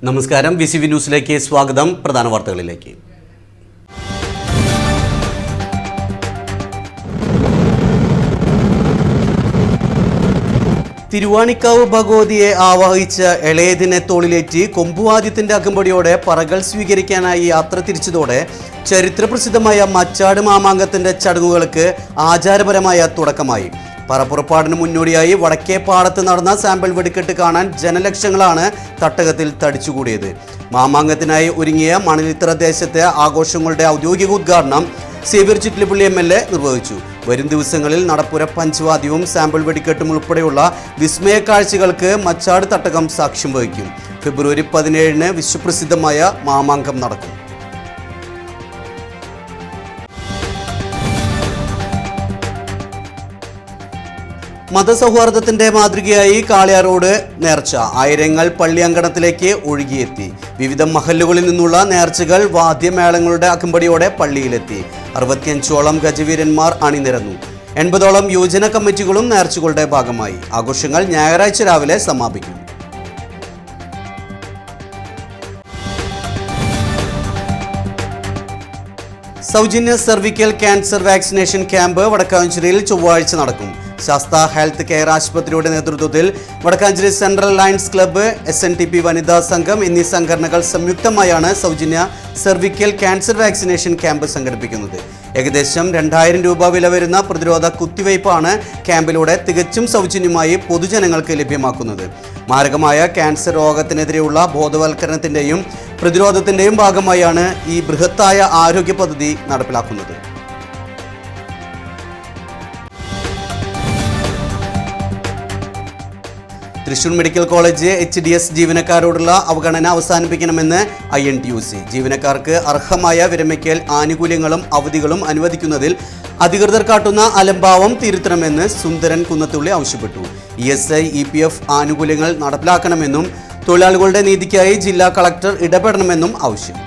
നമസ്കാരം, വിസിവി ന്യൂസിലേക്ക് സ്വാഗതം. പ്രധാന വാർത്തകളിലേക്ക്. തിരുവാണിക്കാവ് ഭഗവതിയെ ആവാഹിച്ച എളയതിനെ തോളിലേറ്റി കൊമ്പുവാദ്യത്തിന്റെ അകമ്പടിയോടെ പറകൾ സ്വീകരിക്കാനായി യാത്ര തിരിച്ചതോടെ ചരിത്രപ്രസിദ്ധമായ മച്ചാട് മാമാങ്കത്തിന്റെ ചടങ്ങുകൾക്ക് ആചാരപരമായ തുടക്കമായി. പറപ്പുറപ്പാടിന് മുന്നോടിയായി വടക്കേപ്പാടത്ത് നടന്ന സാമ്പിൾ വെടിക്കെട്ട് കാണാൻ ജനലക്ഷങ്ങളാണ് തട്ടകത്തിൽ തടിച്ചുകൂടിയത്. മാമാങ്കത്തിനായി ഒരുങ്ങിയ മണലിത്തറ ദേശത്തെ ആഘോഷങ്ങളുടെ ഔദ്യോഗിക ഉദ്ഘാടനം സേവ്യർ ചിറ്റിലപ്പള്ളി MLA നിർവഹിച്ചു. വരും ദിവസങ്ങളിൽ നടപ്പുര പഞ്ചവാദ്യവും സാമ്പിൾ വെടിക്കെട്ടും ഉൾപ്പെടെയുള്ള വിസ്മയ കാഴ്ചകൾക്ക് മച്ചാട് തട്ടകം സാക്ഷ്യം വഹിക്കും. ഫെബ്രുവരി 17 വിശ്വപ്രസിദ്ധമായ മാമാങ്കം നടക്കും. മതസൗഹാർദ്ദത്തിന്റെ മാതൃകയായി കാളിയാറോഡ് നേർച്ച ആയിരങ്ങൾ പള്ളി അങ്കണത്തിലേക്ക് ഒഴുകിയെത്തി. വിവിധ മഹല്ലുകളിൽ നിന്നുള്ള നേർച്ചകൾ വാദ്യമേളങ്ങളുടെ അകമ്പടിയോടെ പള്ളിയിലെത്തി. 65ഓളം ഗജവീരന്മാർ അണിനിരന്നു. 80ഓളം യുവജന കമ്മിറ്റികളും നേർച്ചകളുടെ ഭാഗമായി. ആഘോഷങ്ങൾ ഞായറാഴ്ച രാവിലെ സമാപിക്കും. സൗജന്യ സർവിക്കൽ ക്യാൻസർ വാക്സിനേഷൻ ക്യാമ്പ് വടക്കാഞ്ചേരിയിൽ ചൊവ്വാഴ്ച നടക്കും. ശാസ്ത ഹെൽത്ത് കെയർ ആശുപത്രിയുടെ നേതൃത്വത്തിൽ Vadakkancherry central lions club, SNTP വനിതാ സംഘം എന്നീ സംഘടനകൾ സംയുക്തമായാണ് സൗജന്യ സർവിക്കൽ ക്യാൻസർ വാക്സിനേഷൻ ക്യാമ്പ് സംഘടിപ്പിക്കുന്നത്. ഏകദേശം 2000 രൂപ വില വരുന്ന പ്രതിരോധ കുത്തിവയ്പ്പാണ് ക്യാമ്പിലൂടെ തികച്ചും സൗജന്യമായി പൊതുജനങ്ങൾക്ക് ലഭ്യമാക്കുന്നത്. മാരകമായ ക്യാൻസർ രോഗത്തിനെതിരെയുള്ള ബോധവൽക്കരണത്തിൻ്റെയും പ്രതിരോധത്തിൻ്റെയും ഭാഗമായാണ് ഈ ബൃഹത്തായ ആരോഗ്യ പദ്ധതി നടപ്പിലാക്കുന്നത്. തൃശൂർ മെഡിക്കൽ കോളേജ് HDS ജീവനക്കാരോടുള്ള അവഗണന അവസാനിപ്പിക്കണമെന്ന് INTUC. ജീവനക്കാർക്ക് അർഹമായ വിരമിക്കൽ ആനുകൂല്യങ്ങളും അവധികളും അനുവദിക്കുന്നതിൽ അധികൃതർ കാട്ടുന്ന അലംഭാവം തിരുത്തണമെന്ന് സുന്ദരൻ കുന്നത്തുള്ളി ആവശ്യപ്പെട്ടു. ESI, EPF ആനുകൂല്യങ്ങൾ നടപ്പിലാക്കണമെന്നും തൊഴിലാളികളുടെ നീതിക്കായി ജില്ലാ കളക്ടർ ഇടപെടണമെന്നും ആവശ്യം.